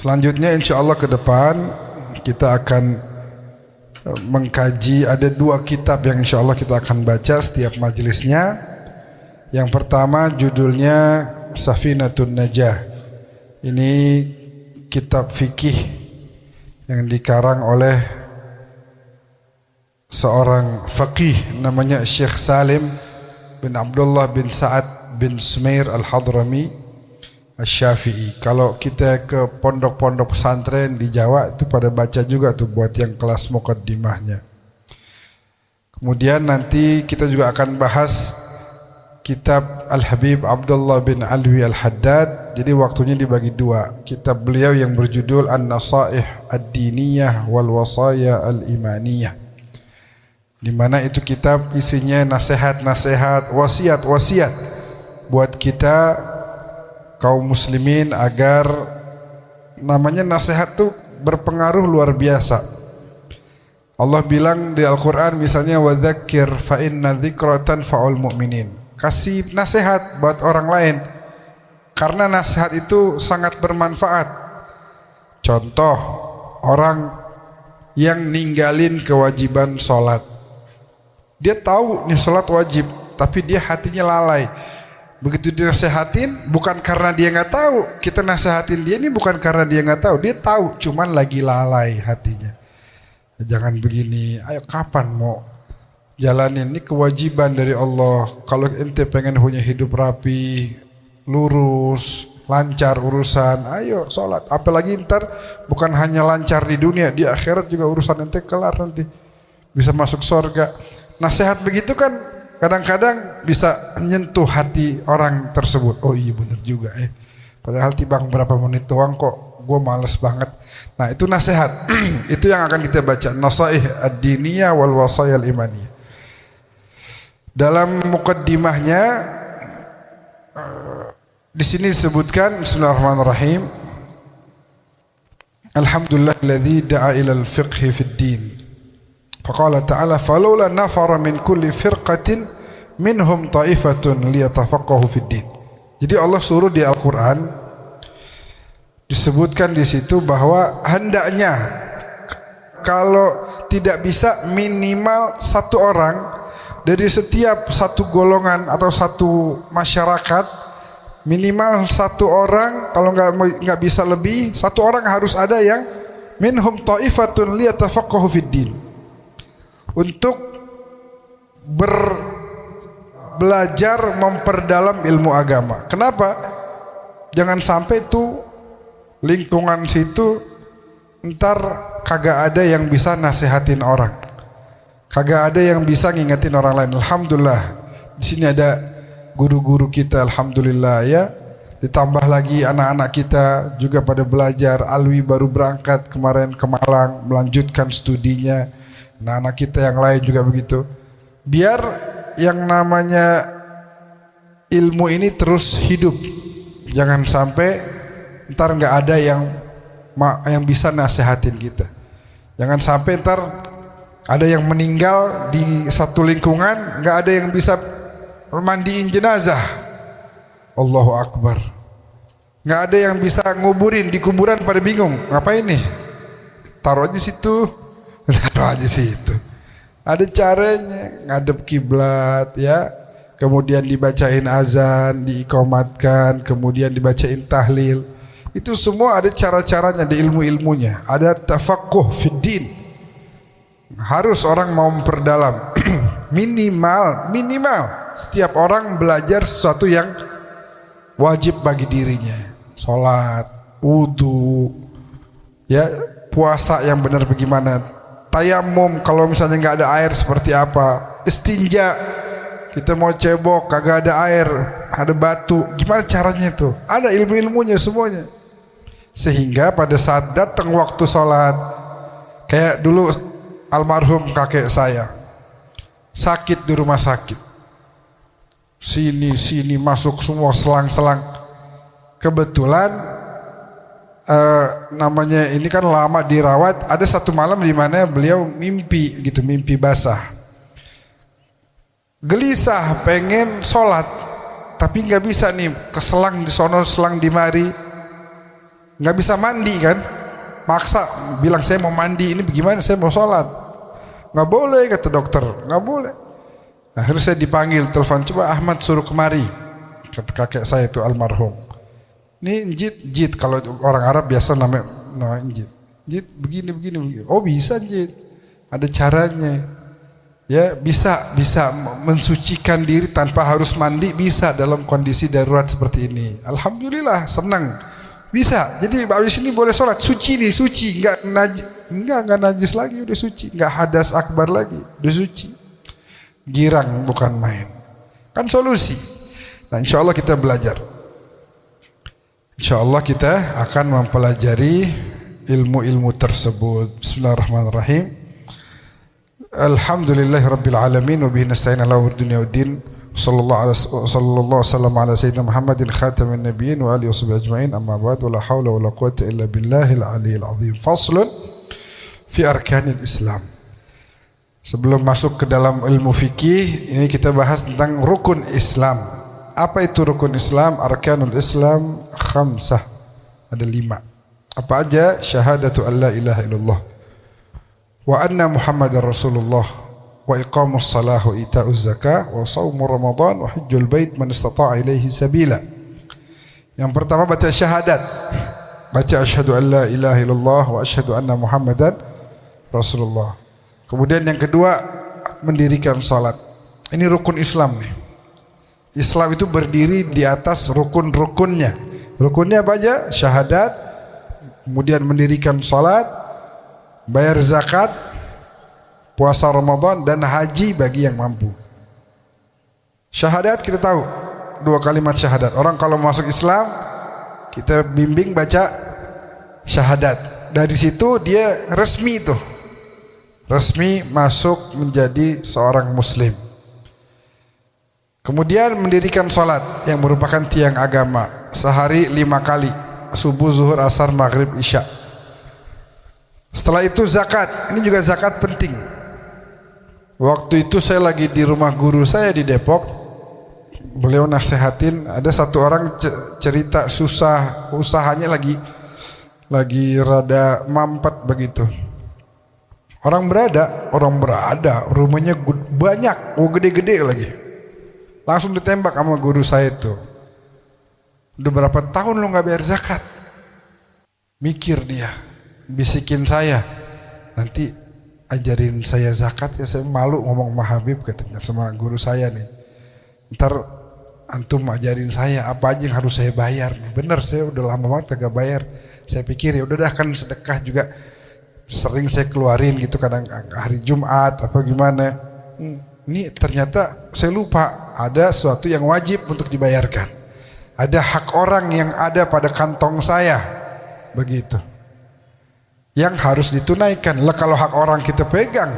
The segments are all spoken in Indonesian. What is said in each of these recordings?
Selanjutnya insya Allah ke depan kita akan mengkaji, ada 2 kitab yang insya Allah kita akan baca setiap majelisnya. Yang pertama judulnya Safinatun Najah. Ini kitab fikih yang dikarang oleh seorang faqih namanya Syekh Salim bin Abdullah bin Sa'ad bin Sumair Al-Hadrami Asy-Syafi'i. Kalau kita ke pondok-pondok pesantren di Jawa itu pada baca juga tuh buat yang kelas muqaddimahnya. Kemudian nanti kita juga akan bahas kitab Al-Habib Abdullah bin Alwi Al-Haddad. Jadi waktunya dibagi 2. Kitab beliau yang berjudul An-Nasaih Ad-Diniyah wal Wasaya Al-Imaniyah, di mana itu kitab isinya nasihat-nasihat, wasiat-wasiat buat kita kaum muslimin agar namanya nasihat tuh berpengaruh luar biasa. Allah bilang di Al-Quran misalnya wadzakir fa inna dzikra tanfa'ul mu'minin. Kasih nasihat buat orang lain karena nasihat itu sangat bermanfaat. Contoh, orang yang ninggalin kewajiban sholat, dia tahu nih sholat wajib tapi dia hatinya lalai. Begitu dinasehatin, bukan karena dia nggak tahu, kita nasehatin dia ini bukan karena dia nggak tahu, dia tahu, cuman lagi lalai hatinya. Jangan begini, ayo kapan mau jalanin, ini kewajiban dari Allah. Kalau ente pengen punya hidup rapi, lurus, lancar urusan, ayo sholat. Apalagi ntar bukan hanya lancar di dunia, di akhirat juga urusan ente kelar nanti, bisa masuk surga. Nasihat begitu kan kadang-kadang bisa menyentuh hati orang tersebut. Oh iya benar juga padahal tibang berapa menit doang kok, gue males banget. Nah itu nasihat. Itu yang akan kita baca, Nasaih Ad-Diniyah wal Wasaya Al-Imaniyah. Dalam muqaddimahnya di sini disebutkan, Bismillahirrahmanirrahim, Alhamdulillahilladzi da'a ilal fiqhi fid din. Faqala ta'ala falawla nafara min kulli firqatin minhum ta'ifatun liyatafaqahu fid din. Jadi Allah suruh di Al-Quran disebutkan di situ bahwa hendaknya kalau tidak bisa minimal 1 orang dari setiap satu golongan atau satu masyarakat, minimal 1 orang, kalau nggak bisa lebih, 1 orang harus ada yang minhum ta'ifatun liyatafaqahu fid din, untuk belajar memperdalam ilmu agama. Kenapa? Jangan sampai tuh lingkungan situ ntar kagak ada yang bisa nasihatin orang, kagak ada yang bisa ngingetin orang lain. Alhamdulillah di sini ada guru-guru kita, alhamdulillah ya. Ditambah lagi anak-anak kita juga pada belajar. Alwi baru berangkat kemarin ke Malang melanjutkan studinya. Nah anak kita yang lain juga begitu. Biar yang namanya ilmu ini terus hidup. Jangan sampai ntar nggak ada yang bisa nasehatin kita. Jangan sampai ntar ada yang meninggal di satu lingkungan, nggak ada yang bisa mandiin jenazah. Allahu Akbar. Nggak ada yang bisa nguburin, di kuburan pada bingung. Ngapain nih? Taruh aja situ. Taruh aja situ. Ada caranya, ngadep kiblat ya, kemudian dibacain azan, diikomatkan, kemudian dibacain tahlil. Itu semua ada cara-caranya di ilmu-ilmunya. Ada tafaqquh fid din. Harus orang mau memperdalam. minimal setiap orang belajar sesuatu yang wajib bagi dirinya. Salat, wudu, ya, puasa yang benar bagaimana, tayamum kalau misalnya nggak ada air seperti apa, istinja, kita mau cebok kagak ada air, ada batu, gimana caranya itu? Ada ilmu-ilmunya semuanya. Sehingga pada saat datang waktu sholat, kayak dulu almarhum kakek saya sakit di rumah sakit, sini masuk semua selang-selang. Kebetulan namanya ini kan lama dirawat. Ada satu malam di mana beliau mimpi gitu, mimpi basah, gelisah pengen sholat tapi nggak bisa nih, keselang di sono selang di mari. nggak bisa mandi kan, maksa bilang saya mau mandi, ini bagaimana, saya mau sholat, nggak boleh kata dokter, nggak boleh. Akhirnya saya dipanggil, telepon, coba Ahmad suruh kemari, kata kakek saya itu almarhum. Ini jit, kalau orang Arab biasa namanya jit, begini, oh bisa jit, ada caranya. Ya bisa mensucikan diri tanpa harus mandi, bisa dalam kondisi darurat seperti ini. Alhamdulillah senang bisa. Jadi habis ini boleh sholat, suci nih, suci, nggak najis lagi, udah suci, nggak hadas akbar lagi, udah suci. Girang bukan main, kan solusi. Nah insya Allah kita belajar. Insya Allah kita akan mempelajari ilmu-ilmu tersebut. Bismillahirrahmanirrahim. Alhamdulillahirabbil alamin wa bihi nasta'in ala umuri dunya waddin. Sallallahu wasallam ala sayyidina Muhammadin khatamin nabiyyin wa alihi washabihi ajmain. Amma ba'd, wa la haula wa la quwwata illa billahil aliyyil azim. Faslun fi arkanil Islam. Sebelum masuk ke dalam ilmu fikih, ini kita bahas tentang rukun Islam. Apa itu rukun Islam? Arkanul Islam khamsah. Ada 5. Apa aja? Syahadatu an la ilaha illallah wa anna Muhammadar Rasulullah wa iqamus salah wa ita'uz zakah wa shaumu Ramadan wa hajjul bait man istata'a ilaihi sabila. Yang pertama baca syahadat. Baca asyhadu an la ilaha illallah wa asyhadu anna Muhammadan Rasulullah. Kemudian yang kedua mendirikan salat. Ini rukun Islam nih. Islam itu berdiri di atas rukun-rukunnya. Rukunnya apa aja? Syahadat, kemudian mendirikan salat, bayar zakat, puasa Ramadan, dan haji bagi yang mampu. Syahadat kita tahu, 2 kalimat syahadat. Orang kalau masuk Islam, kita bimbing baca syahadat. Dari situ dia resmi tuh. Resmi masuk menjadi seorang muslim. Kemudian mendirikan salat yang merupakan tiang agama. Sehari 5 kali. Subuh, zuhur, asar, maghrib, isya. Setelah itu zakat. Ini juga zakat penting. Waktu itu saya lagi di rumah guru saya di Depok. Beliau nasihatin, ada satu orang cerita susah, usahanya lagi rada mampet begitu. Orang berada, rumahnya banyak, gede-gede lagi. Langsung ditembak sama guru saya itu. Udah berapa tahun lo gak bayar zakat? Mikir dia, bisikin saya, nanti ajarin saya zakat ya, saya malu ngomong sama Habib katanya, sama guru saya nih. Ntar antum ajarin saya apa aja yang harus saya bayar. Bener, saya udah lama banget gak bayar. Saya pikir ya udah dah, kan sedekah juga sering saya keluarin gitu, kadang hari Jumat apa gimana. Ini ternyata saya lupa ada sesuatu yang wajib untuk dibayarkan. Ada hak orang yang ada pada kantong saya, begitu, yang harus ditunaikan. Lah kalau hak orang kita pegang,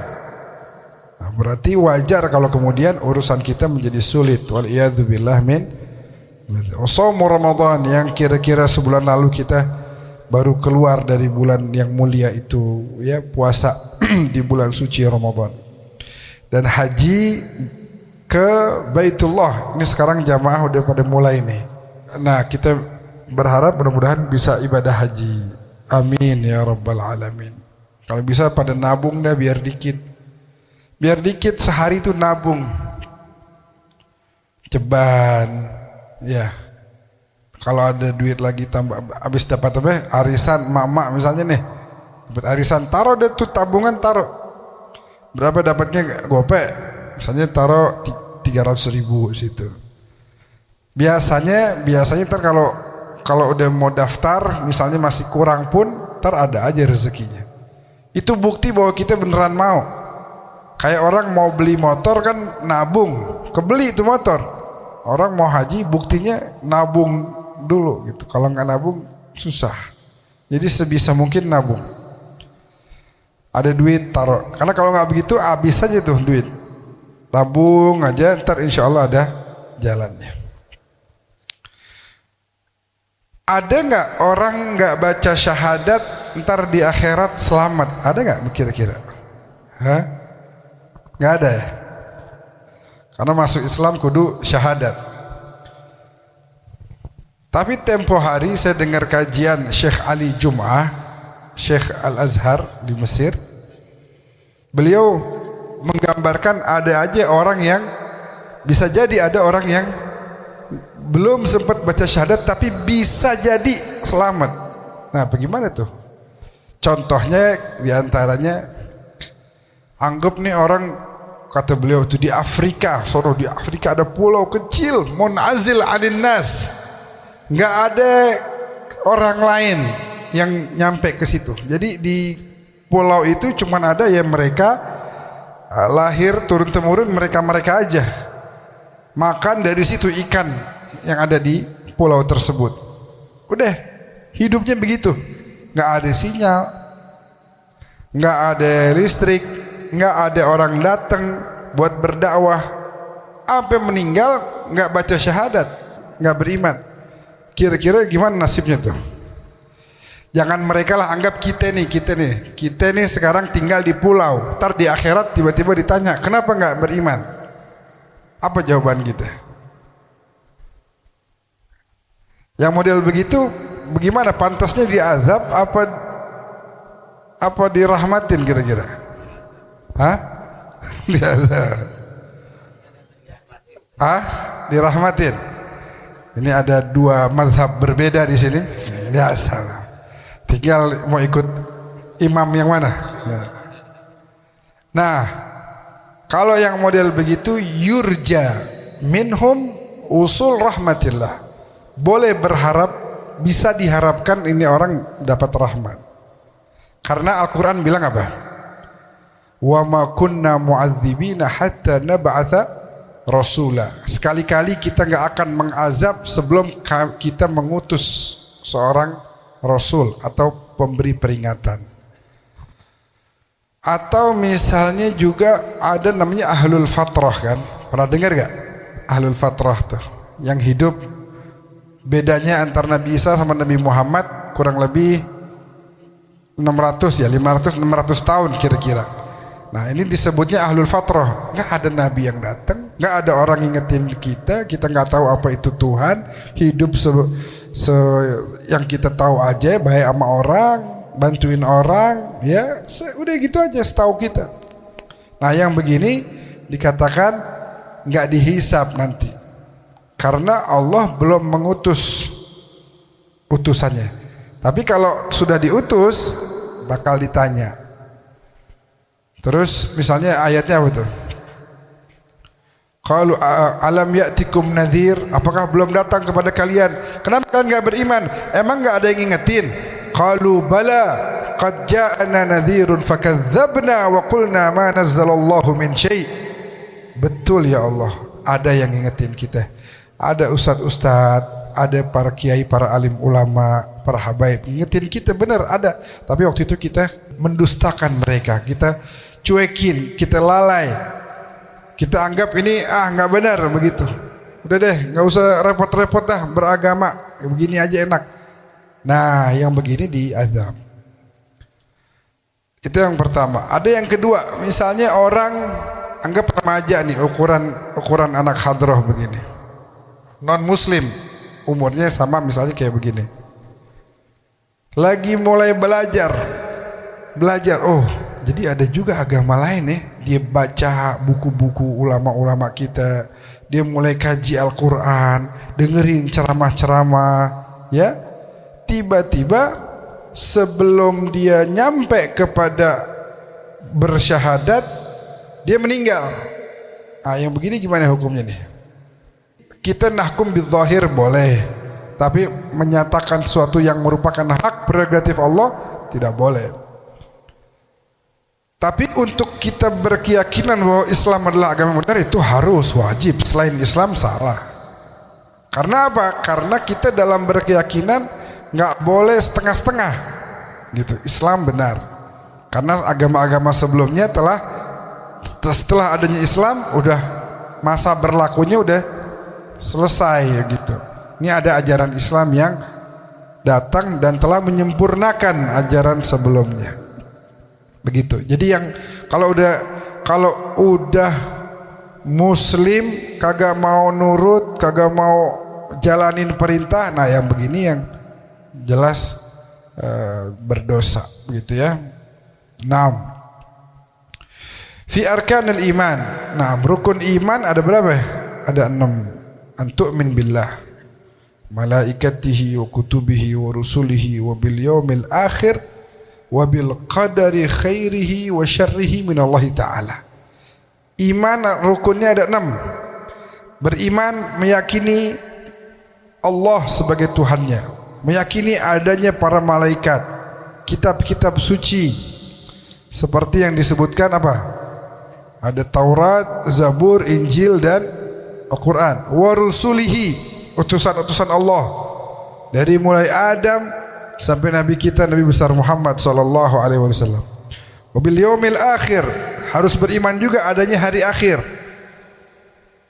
nah, berarti wajar kalau kemudian urusan kita menjadi sulit. Wal iyadzubillah min. Shaumu Ramadan yang kira-kira sebulan lalu kita baru keluar dari bulan yang mulia itu, ya, puasa di bulan suci Ramadan. Dan haji ke Baitullah. Ini sekarang jamaah udah pada mulai nih. Nah, kita berharap mudah-mudahan bisa ibadah haji. Amin ya rabbal alamin. Kalau bisa pada nabung dah, biar dikit. Biar dikit sehari itu nabung. Ceban, ya. Kalau ada duit lagi tambah, habis dapat apa? Arisan mama misalnya nih, dapat arisan, taruh deh tuh tabungan, taruh. Berapa dapatnya gope? Misalnya taruh 300.000 di situ. Biasanya ntar kalau udah mau daftar, misalnya masih kurang pun, ntar ada aja rezekinya. Itu bukti bahwa kita beneran mau. Kayak orang mau beli motor kan nabung, kebeli itu motor. Orang mau haji buktinya nabung dulu gitu. Kalau nggak nabung susah. Jadi sebisa mungkin nabung. Ada duit taruh. Karena kalau nggak begitu habis aja tuh duit. Tabung aja, ntar insya Allah ada jalannya. Ada nggak orang nggak baca syahadat ntar di akhirat selamat? Ada nggak kira-kira? Hah? Nggak ada ya? Karena masuk Islam kudu syahadat. Tapi tempo hari saya dengar kajian Syekh Ali Jum'ah, Syekh Al-Azhar di Mesir. Beliau menggambarkan ada aja orang yang bisa jadi ada orang yang belum sempat baca syahadat tapi bisa jadi selamat. Nah, bagaimana tuh? Contohnya diantaranya, anggap nih orang, kata beliau itu di Afrika, sono di Afrika ada pulau kecil, munazil anin nas, nggak ada orang lain yang nyampe ke situ. Jadi di pulau itu cuman ada ya mereka lahir turun temurun mereka aja. Makan dari situ ikan yang ada di pulau tersebut. Udah, hidupnya begitu. Nggak ada sinyal, nggak ada listrik, nggak ada orang datang buat berdakwah. Sampai meninggal nggak baca syahadat, nggak beriman. Kira-kira gimana nasibnya tuh? Jangan mereka lah, anggap kita nih sekarang tinggal di pulau. Ntar di akhirat tiba-tiba ditanya, kenapa nggak beriman? Apa jawaban kita? Yang model begitu, bagaimana pantasnya diazab apa dirahmatin kira-kira? Hah? Diazab? Dirahmatin? Ini ada dua mazhab berbeda di sini. Biasa. Tinggal mau ikut imam yang mana. Ya. Nah, kalau yang model begitu, yurja minhum usul rahmatillah. Boleh berharap, bisa diharapkan ini orang dapat rahmat. Karena Al-Quran bilang apa? Wa ma kunna mu'adzibina hatta nab'atha rasula. Sekali-kali kita nggak akan mengazab sebelum kita mengutus seorang rasul atau pemberi peringatan. Atau misalnya juga ada namanya ahlul fatrah kan? Pernah dengar gak? Ahlul fatrah tuh yang hidup, bedanya antara Nabi Isa sama Nabi Muhammad kurang lebih 600 tahun kira-kira. Nah, ini disebutnya ahlul fatrah. Nggak ada nabi yang datang, nggak ada orang ingetin kita nggak tahu apa itu Tuhan, hidup yang kita tahu aja, baik sama orang, bantuin orang, ya udah gitu aja setahu kita. Nah, yang begini dikatakan nggak dihisab nanti, karena Allah belum mengutus utusannya. Tapi kalau sudah diutus, bakal ditanya. Terus misalnya ayatnya apa tuh? Qalu alam ya'tikum nadhir, apakah belum datang kepada kalian? Kenapa kalian enggak beriman? Emang enggak ada yang ngingetin? Qalu bala qad ja'ana nadhirun fakadzdzabna wa qulna ma nazzalallahu min syai'. Betul ya Allah, ada yang ngingetin kita. Ada ustaz-ustaz, ada para kiai, para alim ulama, para habaib ngingetin kita, benar ada. Tapi waktu itu kita mendustakan mereka, kita cuekin, kita lalai, kita anggap ini nggak benar begitu. Udah deh, nggak usah repot-repot dah beragama, begini aja enak. Nah, yang begini diazab. Itu yang pertama. Ada yang kedua, misalnya orang anggap remaja nih, ukuran anak hadroh begini, non muslim, umurnya sama misalnya kayak begini, lagi mulai belajar, oh jadi ada juga agama lain nih. Dia baca buku-buku ulama-ulama kita, dia mulai kaji Al-Quran, dengerin ceramah-ceramah, ya. Tiba-tiba sebelum dia nyampe kepada bersyahadat, dia meninggal. Nah, yang begini gimana hukumnya nih? Kita nahkum bidzahir boleh, tapi menyatakan sesuatu yang merupakan hak prerogatif Allah tidak boleh. Tapi untuk kita berkeyakinan bahwa Islam adalah agama benar, itu harus wajib. Selain Islam salah. Karena apa? Karena kita dalam berkeyakinan nggak boleh setengah-setengah gitu. Islam benar. Karena agama-agama sebelumnya setelah adanya Islam udah masa berlakunya udah selesai gitu. Ini ada ajaran Islam yang datang dan telah menyempurnakan ajaran sebelumnya. Begitu. Jadi yang kalau udah muslim kagak mau nurut, kagak mau jalanin perintah, nah yang begini yang jelas berdosa, begitu ya. Naam. Fi arkanil iman. Nah, rukun iman ada berapa? Ada 6. Antu'min billah, malaikatihi wa kutubihi wa rusulihi wa bil yaumil akhir wa bil qadari khairihi wa syarrihi minallahi ta'ala. Iman rukunnya ada 6. Beriman meyakini Allah sebagai Tuhannya, meyakini adanya para malaikat, kitab-kitab suci seperti yang disebutkan apa? Ada Taurat, Zabur, Injil dan Al-Quran. Wa rusulihi, utusan-utusan Allah dari mulai Adam sampai Nabi kita Nabi besar Muhammad sallallahu alaihi wasallam. Wa bil yaumil akhir, harus beriman juga adanya hari akhir.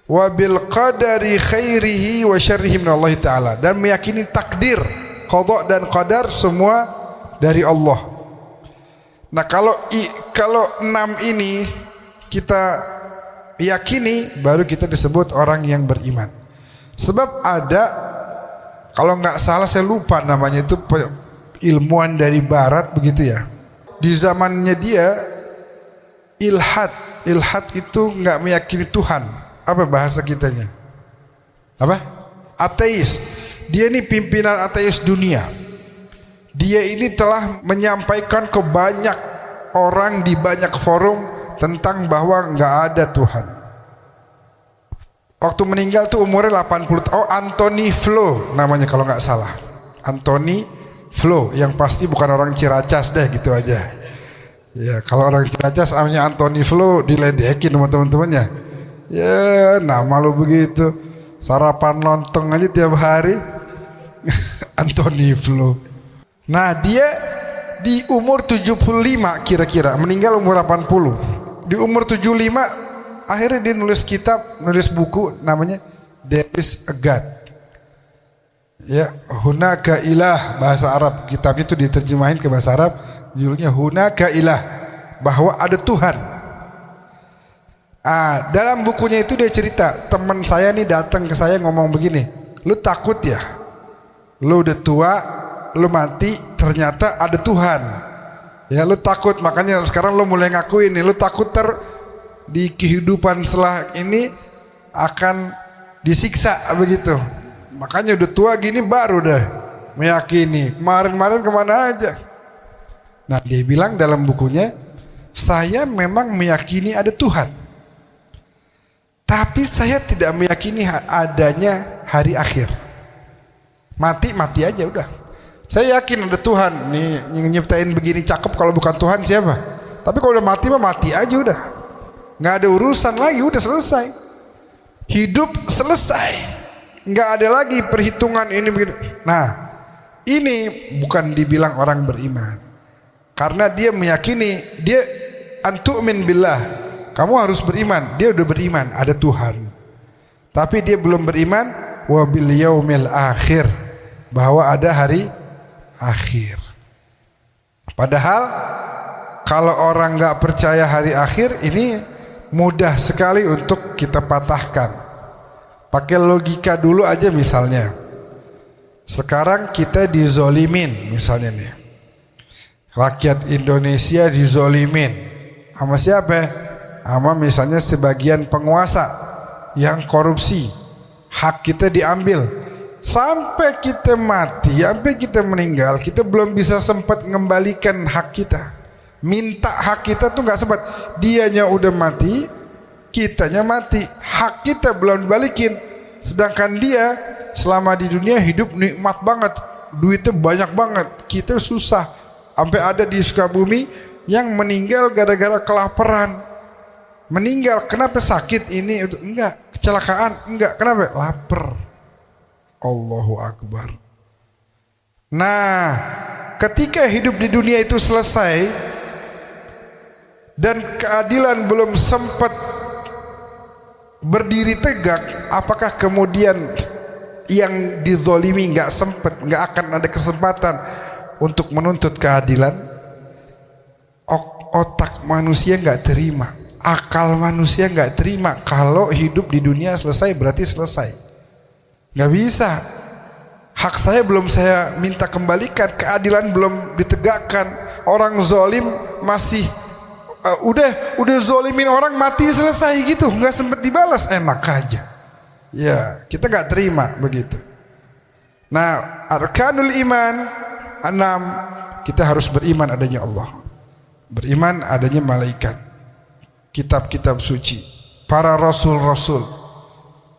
Wa bil qadari khairihi wa syarrihi minallahi ta'ala, dan meyakini takdir, qada dan qadar semua dari Allah. Nah, kalau 6 ini kita yakini, baru kita disebut orang yang beriman. Sebab ada, kalau nggak salah saya lupa namanya, itu ilmuwan dari barat begitu ya. Di zamannya dia ilhad itu nggak meyakini Tuhan. Apa bahasa kitanya? Apa? Ateis. Dia ini pimpinan ateis dunia. Dia ini telah menyampaikan ke banyak orang di banyak forum tentang bahwa nggak ada Tuhan. Waktu meninggal tuh umurnya 80 tahun. Oh, Anthony Flo namanya kalau nggak salah. Anthony Flo, yang pasti bukan orang Ciracas deh, gitu aja. Ya, kalau orang Ciracas namanya Anthony Flo diledekin sama teman-temannya. Ya, nama lu begitu. Sarapan lontong aja tiap hari. Anthony Flo. Nah, dia di umur 75 kira-kira, meninggal umur 80. Di umur 75 akhirnya dia nulis kitab, nulis buku namanya There is a God. Ya, hunaka ilah, bahasa Arab. Kitabnya itu diterjemahin ke bahasa Arab, judulnya hunaka ilah, bahwa ada Tuhan. Dalam bukunya itu dia cerita, teman saya nih datang ke saya ngomong begini, lu takut ya? Lu udah tua, lu mati, ternyata ada Tuhan. Ya, lu takut, makanya sekarang lu mulai ngakuin nih, lu takut di kehidupan setelah ini akan disiksa begitu. Makanya udah tua gini baru deh meyakini. Kemarin kemana aja? Nah, dia bilang dalam bukunya, saya memang meyakini ada Tuhan, tapi saya tidak meyakini adanya hari akhir. Mati aja udah. Saya yakin ada Tuhan nih, nyiptain begini cakep, kalau bukan Tuhan siapa? Tapi kalau udah mati mah mati aja udah. Nggak ada urusan lagi, udah selesai. Hidup selesai. Nggak ada lagi perhitungan ini begini. Nah, ini bukan dibilang orang beriman. Karena dia meyakini, dia antu'min billah. Kamu harus beriman. Dia udah beriman, ada Tuhan. Tapi dia belum beriman wa bil yaumil akhir, bahwa ada hari akhir. Padahal kalau orang nggak percaya hari akhir, ini mudah sekali untuk kita patahkan. Pakai logika dulu aja misalnya. Sekarang kita dizolimin misalnya nih. Rakyat Indonesia dizolimin. Sama siapa? Sama misalnya sebagian penguasa yang korupsi. Hak kita diambil. Sampai kita mati, sampai kita meninggal, kita belum bisa sempat mengembalikan hak kita. Minta hak kita tuh nggak sempat. Dianya udah mati, kitanya mati, hak kita belum dibalikin. Sedangkan dia selama di dunia hidup nikmat banget, duitnya banyak banget, kita susah. Sampai ada di Sukabumi yang meninggal gara-gara kelaparan. Meninggal, kenapa sakit ini? Enggak, kecelakaan, enggak, kenapa? Lapar. Allahu Akbar. Nah, ketika hidup di dunia itu selesai dan keadilan belum sempat berdiri tegak, apakah kemudian yang dizolimi nggak sempat, nggak akan ada kesempatan untuk menuntut keadilan? Otak manusia nggak terima, akal manusia nggak terima kalau hidup di dunia selesai berarti selesai. Nggak bisa. Hak saya belum saya minta kembalikan, keadilan belum ditegakkan, orang zolim masih udah zolimin orang mati selesai gitu, nggak sempet dibalas, enak aja. Ya kita nggak terima begitu. Nah, arkanul iman 6, kita harus beriman adanya Allah, beriman adanya malaikat, kitab-kitab suci, para rasul-rasul,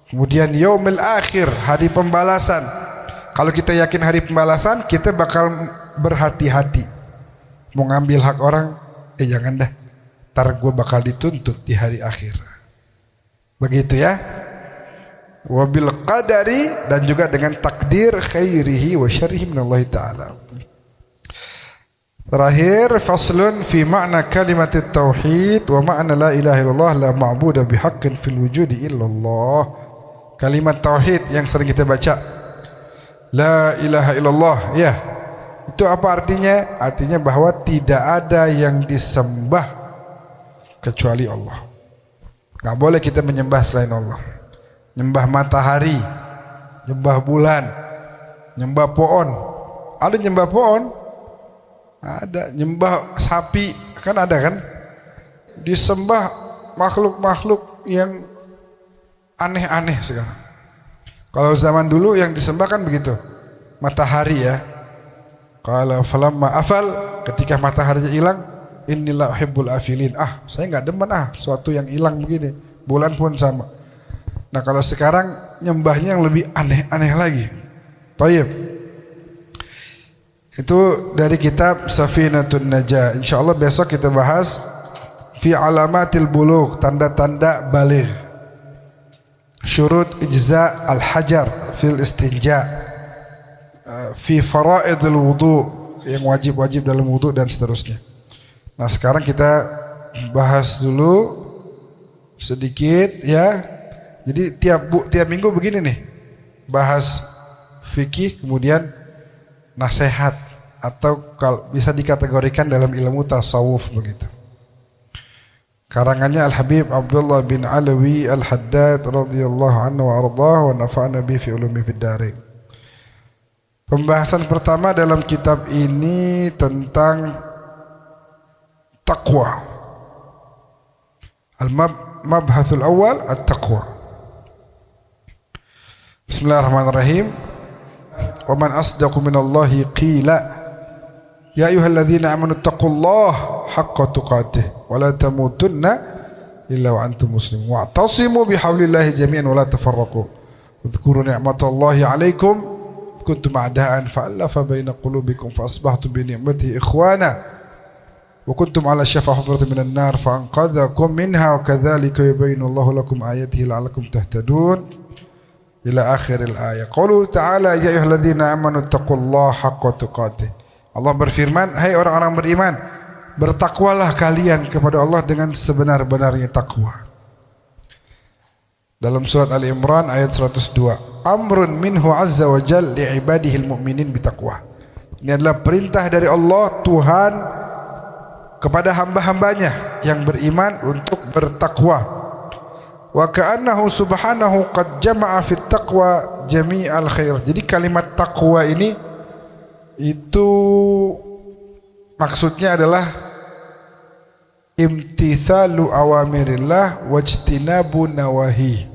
kemudian yaumil akhir, hari pembalasan. Kalau kita yakin hari pembalasan, kita bakal berhati-hati mau ngambil hak orang. Jangan dah, ntar gue bakal dituntut di hari akhir. Begitu ya. Wabil qadari, dan juga dengan takdir khairihi wa syarrihi minallahi ta'ala. Terakhir, faslun fi ma'na kalimat tauhid wa ma'na la ilaha illallah la ma'budu bihaqqin fil wujudi illallah. Kalimat tauhid yang sering kita baca, la ilaha illallah, ya. Itu apa artinya? Artinya bahwa tidak ada yang disembah kecuali Allah. Gak boleh kita menyembah selain Allah. Nyembah matahari, nyembah bulan, nyembah pohon. Ada nyembah pohon? Ada. Nyembah sapi, kan ada kan? Disembah makhluk-makhluk yang aneh-aneh sekarang. Kalau zaman dulu yang disembah kan begitu, matahari ya. Kalau falamma afal, ketika mataharinya hilang, inilah hibbul afilin. Saya nggak demen suatu yang hilang begini. Bulan pun sama. Nah kalau sekarang nyembahnya yang lebih aneh-aneh lagi. Thayyib. Itu dari kitab Safinatun Najah. Insyaallah besok kita bahas fi alamatil bulugh, tanda-tanda baligh. Syurut ijza al-hajar fil istinja, fi faraidul wudu, yang wajib-wajib dalam wudu dan seterusnya. Nah sekarang kita bahas dulu sedikit ya. Jadi tiap minggu begini nih, bahas fikih, kemudian nasihat, atau kalau bisa dikategorikan dalam ilmu tasawuf begitu. Karangannya Al-Habib Abdullah bin Alawi Al-Haddad radhiyallahu anhu wa ardhah wa nafa'ana bi fi ulumi fid dharain. Pembahasan pertama dalam kitab ini tentang taqwa. Al-mabhathul awal at-taqwa. Bismillahirrahmanirrahim. Wa man asdaqu minallahi qila. Ya ayyuhalladzina amanu taqullaha haqqa tuqatih wa la tamutunna illa wa antum muslimun wa'tasimu bihablillahi jami'an wa la tafarraqu. Udhkuru ni'matallahi 'alaikum kuntum a'da'an fa'alafa baina qulubikum fa asbahtum bi ni'matihi ikhwana wa kuntum 'ala shafa hufratin minan nar fa anqadhakum minha wa kadzalika yubayyinu Allahu lakum ayatihi la'allakum tahtadun ila akhiril ayat. Qaulu ta'ala ya ayyuhalladzina amanu taqullaha haqqa tuqatih. Allah berfirman, hai orang-orang beriman, bertakwalah kalian kepada Allah dengan sebenar-benarnya takwa. Dalam surat Al-Imran ayat 102, amrun minhu azza wa jal li'ibadihil mu'minin bitaqwa. Ini adalah perintah dari Allah Tuhan kepada hamba-hambanya yang beriman untuk bertakwa. Wa ka'annahu subhanahu qad jama'a fit taqwa jami'al khair. Jadi kalimat takwa ini itu maksudnya adalah imtithalu awamirillah wajtinabu nawahi.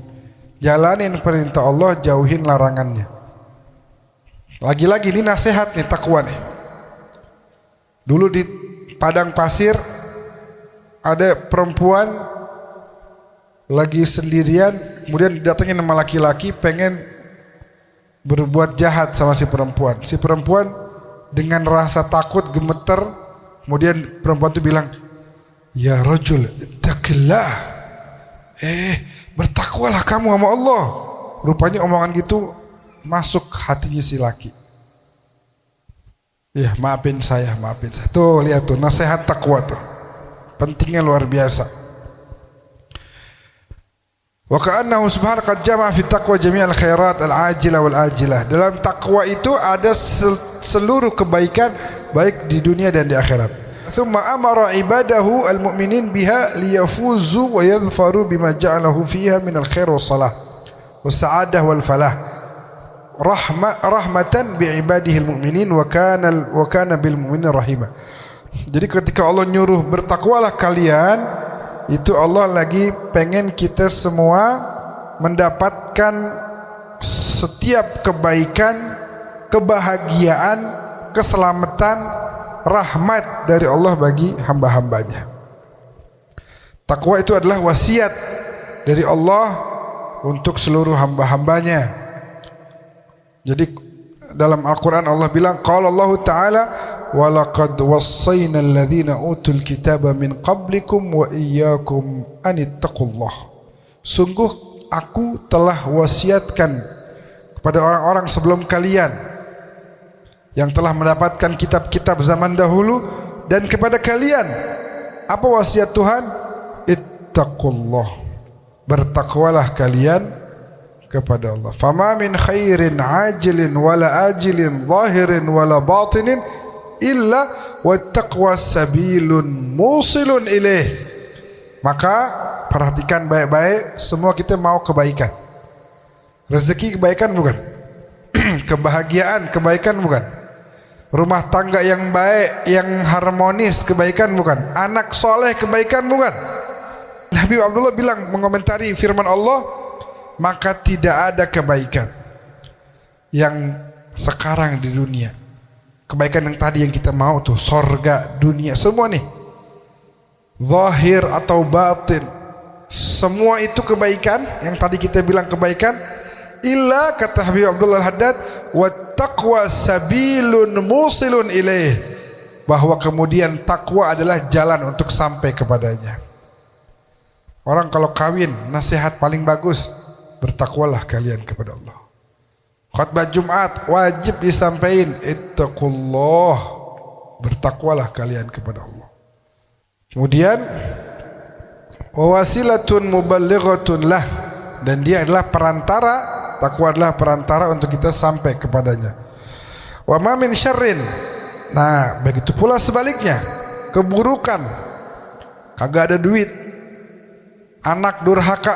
Jalanin perintah Allah, jauhin larangannya. Lagi-lagi ini nasihat nih, takwa nih. Dulu di padang pasir ada perempuan lagi sendirian, kemudian didatengin sama laki-laki pengen berbuat jahat sama si perempuan. Si perempuan dengan rasa takut, gemeter, kemudian perempuan itu bilang, ya rajul ittaqillah, bertakwalah kamu sama Allah. Rupanya omongan gitu masuk hatinya si laki. Ya maafin saya. Tuh lihat tuh nasihat takwa tuh, pentingnya luar biasa. Wa ka'annahu subhanahu qad jama'a fi taqwa jami'al khairat al-ajilah wal ajilah. Dalam takwa itu ada seluruh kebaikan baik di dunia dan di akhirat. Thumma amara ibadahu al-mu'minin biha liyafuzu wa yadhfaru bima ja'alahu fiha min al-khair was salah was sa'adah wal falah. rahmatan bi'ibadihil mu'minin wa kana bil mu'minin rahima. Jadi ketika Allah nyuruh bertakwalah kalian, itu Allah lagi pengen kita semua mendapatkan setiap kebaikan, kebahagiaan, keselamatan, rahmat dari Allah bagi hamba-hambanya. Takwa itu adalah wasiat dari Allah untuk seluruh hamba-hambanya. Jadi dalam Al-Quran Allah bilang, qala Allah Ta'ala wa laqad wassayna alladhina utul kitaba min qablikum wa iyyakum anittaqullah. Sungguh aku telah wasiatkan kepada orang-orang sebelum kalian yang telah mendapatkan kitab-kitab zaman dahulu dan kepada kalian. Apa wasiat Tuhan? Ittaqullah. Bertakwalah kalian kepada Allah. Fama min khairin ajilin wala ajilin zahirin wala batinin illa wattaqwa sabilun musilun ilaih. Maka perhatikan baik-baik, semua kita mau kebaikan. Rezeki kebaikan bukan? Kebahagiaan kebaikan bukan? Rumah tangga yang baik, yang harmonis kebaikan bukan? Anak soleh kebaikan bukan? Habib Abdullah bilang mengomentari firman Allah, maka tidak ada kebaikan yang sekarang di dunia. Kebaikan yang tadi yang kita mau tuh, sorga, dunia, semua nih, zahir atau batin, semua itu kebaikan yang tadi kita bilang kebaikan. Illa, kata Habib Abdullah Haddad, wattaqwa sabilun musilun ilaih, bahwa kemudian takwa adalah jalan untuk sampai kepadanya. Orang kalau kawin, nasihat paling bagus, bertakwalah kalian kepada Allah. Khutbah Jumat wajib disampaikan, ittaqullah, bertakwalah kalian kepada Allah. Kemudian wasilatun muballighatun lah, dan dia adalah perantara, takwa adalah perantara untuk kita sampai kepadanya. Wa ma min syarrin, nah begitu pula sebaliknya, keburukan, kagak ada duit, anak durhaka,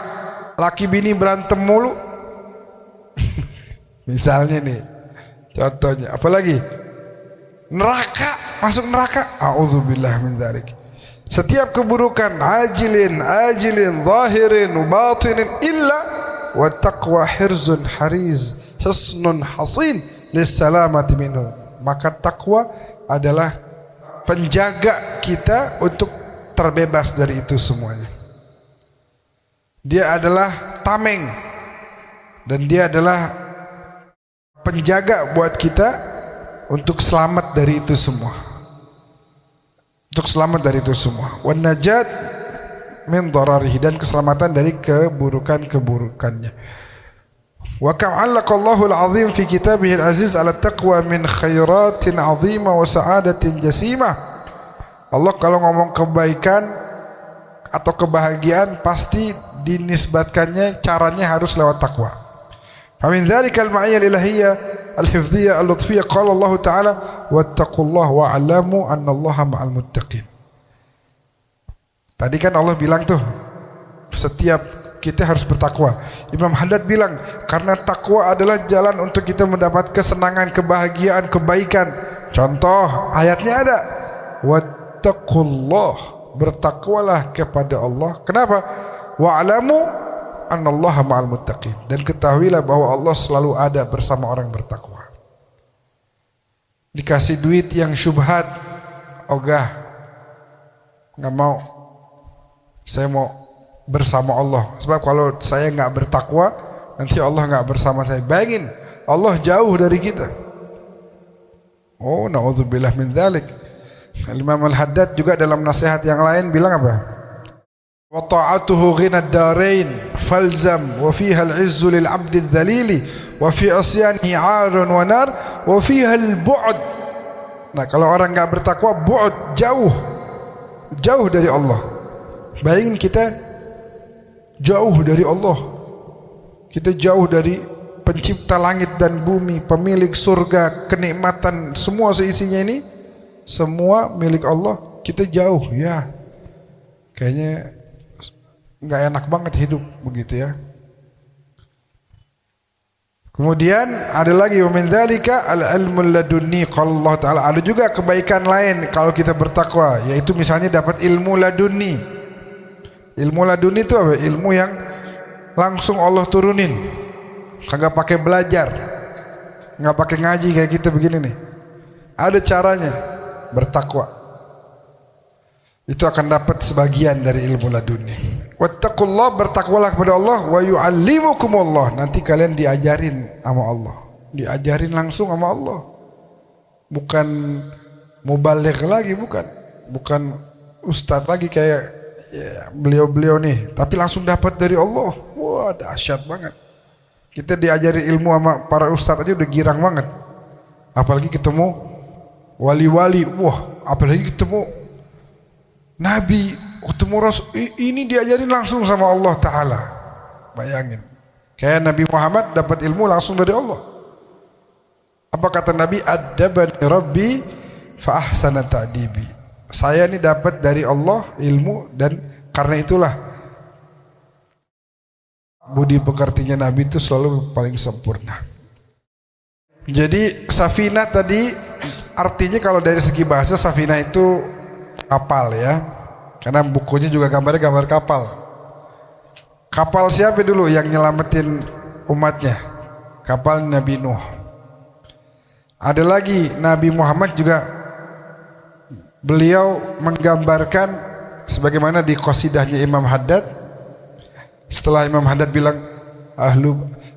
laki bini berantem mulu. Misalnya nih, contohnya, apalagi neraka, masuk neraka, a'udzubillah min dzalik. Setiap keburukan, ajilin, zahirin, batinin, illa wa taqwa hirzun hariz, hisnun hasin lissalamati minhu. Maka takwa adalah penjaga kita untuk terbebas dari itu semuanya. Dia adalah tameng, dan dia adalah penjaga buat kita untuk selamat dari itu semua. Untuk selamat dari itu semua. Wan najat min dararihi, dan keselamatan dari keburukan-keburukannya. Wa kam 'allaqallahu al-'azim fi kitabihil aziz 'ala taqwa min khairatin 'azimah wa sa'adatin jasimah. Allah kalau ngomong kebaikan atau kebahagiaan pasti dinisbatkannya, caranya harus lewat takwa. Famin dzalikal ma'iyya al-ilahiyyah al-hifdhiyyah al-lutfiyyah, qala Allah Ta'ala wattaqullaha wa'lamu annallaha ma'al muttaqin. Tadi kan Allah bilang tuh, setiap kita harus bertakwa. Imam Haddad bilang, karena takwa adalah jalan untuk kita mendapat kesenangan, kebahagiaan, kebaikan. Contoh ayatnya ada, wattaqullah, bertakwalah kepada Allah. Kenapa? Wa'lamu annallaha ma'al muttaqin, dan ketahuilah bahwa Allah selalu ada bersama orang bertakwa. Dikasih duit yang syubhat, ogah, nggak mau, saya mau bersama Allah. Sebab kalau saya nggak bertakwa, nanti Allah nggak bersama saya. Bayangin, Allah jauh dari kita. Oh, na'udzubillah min dzalik. Imam Al-Haddad juga dalam nasihat yang lain bilang apa? Wa ta'atuhu ghina ad-darain falzam wa fiha al-'izzu lil 'abdi adh-dhalili wa fi asyanihi 'arun wa nar wa fiha al-bu'd. Nah, kalau orang enggak bertakwa, bu'd, jauh dari Allah. Bayangin kita jauh dari Allah. Kita jauh dari pencipta langit dan bumi, pemilik surga, kenikmatan semua seisinya ini, semua milik Allah. Kita jauh, ya. Kayaknya nggak enak banget hidup begitu ya. Kemudian ada lagi wa min dzalika al-ilmul ladunni, qala Allah taala, ada juga kebaikan lain kalau kita bertakwa, yaitu misalnya dapat ilmu ladunni. Ilmu ladunni itu apa? Ilmu yang langsung Allah turunin, kagak pakai belajar, nggak pakai ngaji kayak kita begini nih. Ada caranya bertakwa. Itu akan dapat sebagian dari ilmu ladunni. Wattaqullah, bertakwalah kepada Allah, wa yu'allimukumullah, nanti kalian diajarin sama Allah, diajarin langsung sama Allah, bukan mubaligh lagi, bukan ustadz lagi kayak ya, beliau-beliau nih, tapi langsung dapat dari Allah. Wah, dahsyat banget. Kita diajari ilmu sama para ustadz aja udah girang banget, apalagi ketemu wali-wali. Wah, apalagi ketemu Nabi, ketemu Rasul, ini diajarin langsung sama Allah Ta'ala. Bayangin, kayak Nabi Muhammad dapat ilmu langsung dari Allah. Apa kata Nabi? Adabani Rabbi fa ahsana ta'dibi. Saya ini dapat dari Allah ilmu, dan karena itulah budi pekertinya Nabi itu selalu paling sempurna. Jadi safinah tadi artinya kalau dari segi bahasa safinah itu kapal ya, karena bukunya juga gambarnya gambar kapal. Kapal siapa dulu yang nyelamatin umatnya? Kapal Nabi Nuh. Ada lagi Nabi Muhammad juga, beliau menggambarkan sebagaimana di qasidahnya Imam Haddad. Setelah Imam Haddad bilang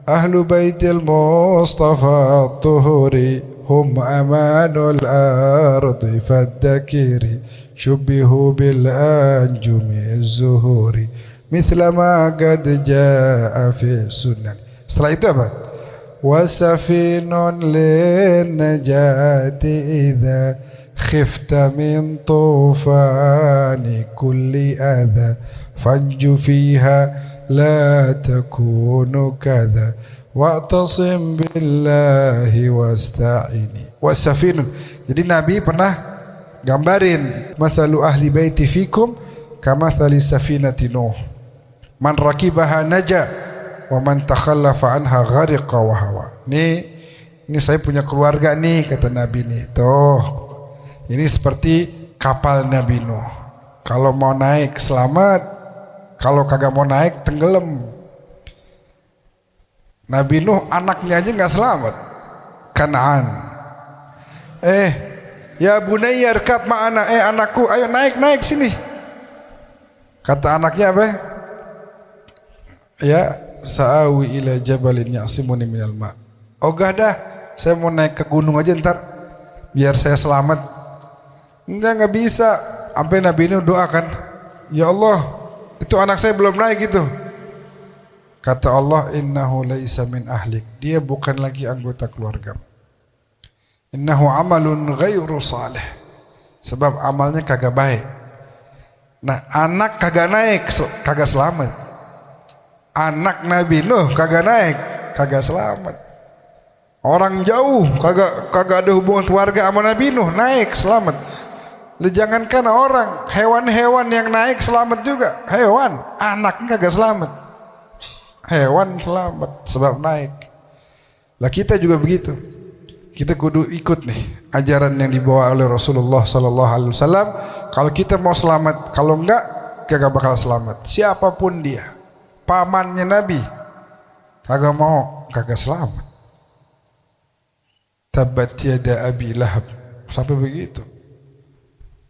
ahlu baitil Mustafa tuhuri hum amanul ardi faddakiri syubbihu bil anjumi zuhuri mithla ma qad jaa fi sunan. Setelah itu apa? Wasafinun lin najati idza khifta min tufani kulli adha fanju fiha la takunu kadha wa'tasim billahi wasta'ini. Wasafinun, jadi Nabi pernah gambarin mathalu ahli baiti fikum kamathali safinati Nuh, man rakibaha naja wa man takhallafa anha ghariqa wa hawa. Ini saya punya keluarga nih, kata Nabi nih. Tuh, ini seperti kapal Nabi Nuh. Kalau mau naik selamat, kalau kagak mau naik tenggelam. Nabi Nuh anaknya aja nggak selamat. Kanaan. Ya bunayya irkab ma'ana, anakku ayo naik sini. Kata anaknya apa? Ya sa'awi ila jabalin ya'simuni minal ma'. Ogah dah, saya mau naik ke gunung aja ntar biar saya selamat. Enggak bisa. Sampai Nabi Nuh doakan, ya Allah, itu anak saya belum naik itu. Kata Allah, innahu laisa min ahlik, dia bukan lagi anggota keluarga. Innahu amalun ghairu salih, sebab amalnya kagak baik. Nah, anak kagak naik, kagak selamat. Anak Nabi Nuh kagak naik, kagak selamat. Orang jauh kagak ada hubungan keluarga sama Nabi Nuh, naik selamat. Jangankan orang, hewan-hewan yang naik selamat juga. Hewan, anaknya kagak selamat. Hewan selamat sebab naik. Lah kita juga begitu. Kita kudu ikut nih ajaran yang dibawa oleh Rasulullah sallallahu alaihi wasallam. Kalau kita mau selamat, kalau enggak kagak bakal selamat. Siapapun dia, pamannya Nabi kagak mau, kagak selamat. Tabbat yada Abi Lahab, sampai begitu.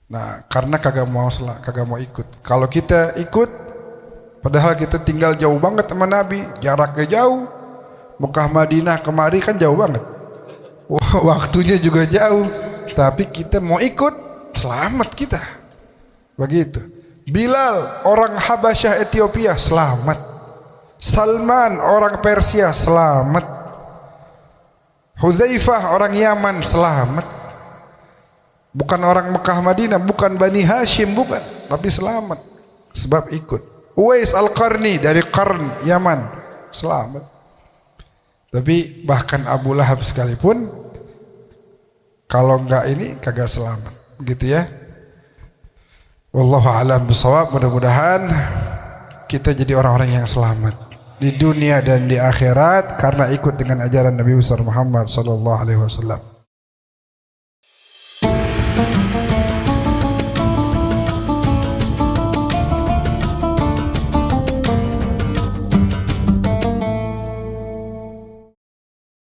Nah, karena kagak mau ikut. Kalau kita ikut, padahal kita tinggal jauh banget sama Nabi, jaraknya jauh. Mekah Madinah kemari kan jauh banget. Waktunya juga jauh. Tapi kita mau ikut, selamat kita. Begitu. Bilal orang Habasyah Ethiopia selamat. Salman orang Persia selamat. Hudzaifah orang Yaman selamat. Bukan orang Mekah Madinah, bukan Bani Hashim, bukan, tapi selamat sebab ikut. Uwais Al-Qarni dari Qarn Yaman selamat. Tapi bahkan Abu Lahab sekalipun kalau enggak ini kagak selamat, gitu ya. Wallahu a'lam bishawab. Mudah-mudahan kita jadi orang-orang yang selamat. di dunia dan di akhirat karena ikut dengan ajaran Nabi besar Muhammad sallallahu alaihi wasallam.